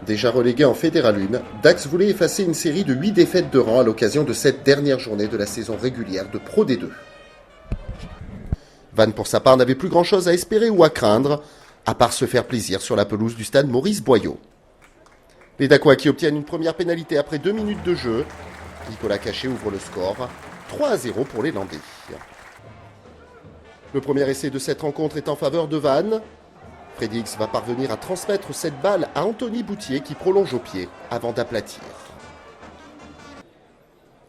Déjà relégué en Fédéral 1, Dax voulait effacer une série de 8 défaites de rang à l'occasion de cette dernière journée de la saison régulière de Pro D2. Vannes, pour sa part, n'avait plus grand-chose à espérer ou à craindre, à part se faire plaisir sur la pelouse du stade Maurice Boyau. Les Dacois qui obtiennent une première pénalité après 2 minutes de jeu. Nicolas Cachet ouvre le score, 3-0 pour les Landais. Le premier essai de cette rencontre est en faveur de Vannes. Freddy X va parvenir à transmettre cette balle à Anthony Boutier qui prolonge au pied avant d'aplatir.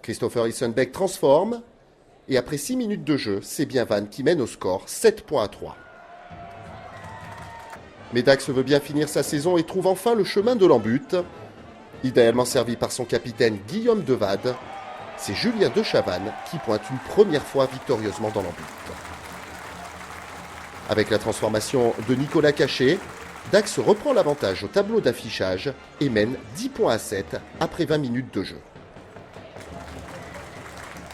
Christopher Ilsenbeck transforme et après 6 minutes de jeu, c'est bien Vannes qui mène au score 7-3. Mais Dax veut bien finir sa saison et trouve enfin le chemin de l'embut. Idéalement servi par son capitaine Guillaume Devade, c'est Julien de Chavannes qui pointe une première fois victorieusement dans l'embut. Avec la transformation de Nicolas Cachet, Dax reprend l'avantage au tableau d'affichage et mène 10-7 après 20 minutes de jeu.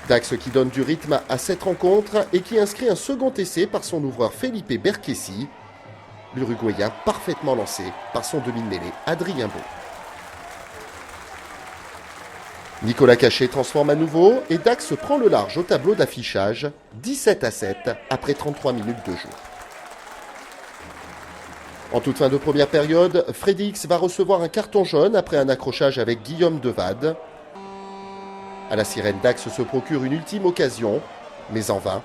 Dax qui donne du rythme à cette rencontre et qui inscrit un second essai par son ouvreur Felipe Berkessi, l'Uruguayen parfaitement lancé par son demi-mêlée Adrien Beau. Nicolas Cachet transforme à nouveau et Dax prend le large au tableau d'affichage 17-7 après 33 minutes de jeu. En toute fin de première période, Freddy X va recevoir un carton jaune après un accrochage avec Guillaume Devade. À la sirène, Dax se procure une ultime occasion, mais en vain.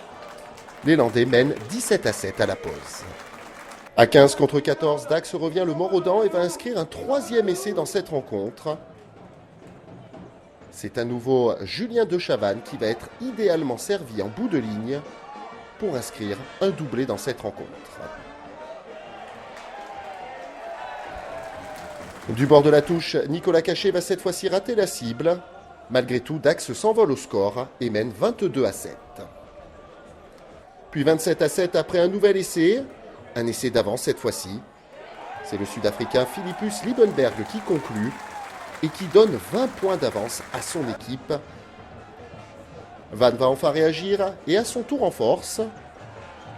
Les Landais mènent 17-7 à la pause. À 15 contre 14, Dax revient le mort aux dents et va inscrire un troisième essai dans cette rencontre. C'est à nouveau Julien de Chavannes qui va être idéalement servi en bout de ligne pour inscrire un doublé dans cette rencontre. Du bord de la touche, Nicolas Cachet va cette fois-ci rater la cible. Malgré tout, Dax s'envole au score et mène 22-7. Puis 27-7 après un nouvel essai. Un essai d'avance cette fois-ci. C'est le Sud-Africain Philippus Liebenberg qui conclut et qui donne 20 points d'avance à son équipe. Vannes va enfin réagir et à son tour en force.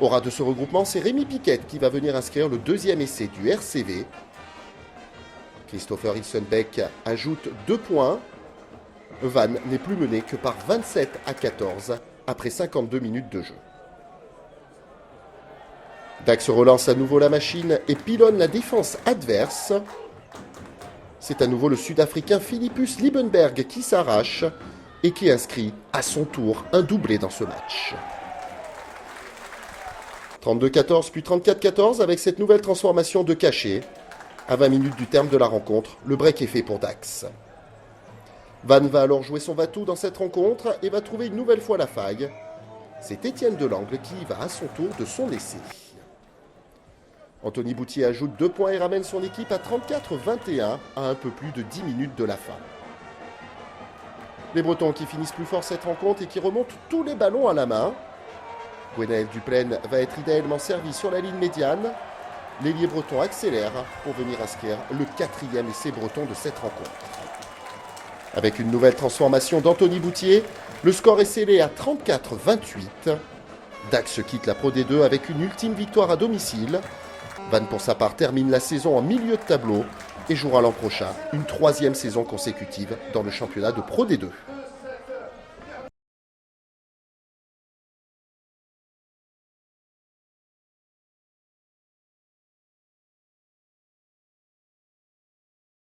Au ras de ce regroupement, c'est Rémi Piquet qui va venir inscrire le deuxième essai du RCV. Christopher Ilsenbeck ajoute 2 points. Vannes n'est plus mené que par 27-14 après 52 minutes de jeu. Dax relance à nouveau la machine et pilonne la défense adverse. C'est à nouveau le Sud-Africain Philippus Liebenberg qui s'arrache et qui inscrit à son tour un doublé dans ce match. 32-14 puis 34-14 avec cette nouvelle transformation de Cachet. À 20 minutes du terme de la rencontre, le break est fait pour Dax. Vannes va alors jouer son va-tout dans cette rencontre et va trouver une nouvelle fois la faille. C'est Étienne Delangle qui y va à son tour de son essai. Anthony Boutier ajoute 2 points et ramène son équipe à 34-21 à un peu plus de 10 minutes de la fin. Les Bretons qui finissent plus fort cette rencontre et qui remontent tous les ballons à la main. Gwenaël Duplaine va être idéalement servi sur la ligne médiane. L'ailier breton accélère pour venir inscrire le 4e essai breton de cette rencontre. Avec une nouvelle transformation d'Anthony Boutier, le score est scellé à 34-28. Dax quitte la Pro D2 avec une ultime victoire à domicile. Vannes, pour sa part, termine la saison en milieu de tableau et jouera l'an prochain une 3e saison consécutive dans le championnat de Pro D2.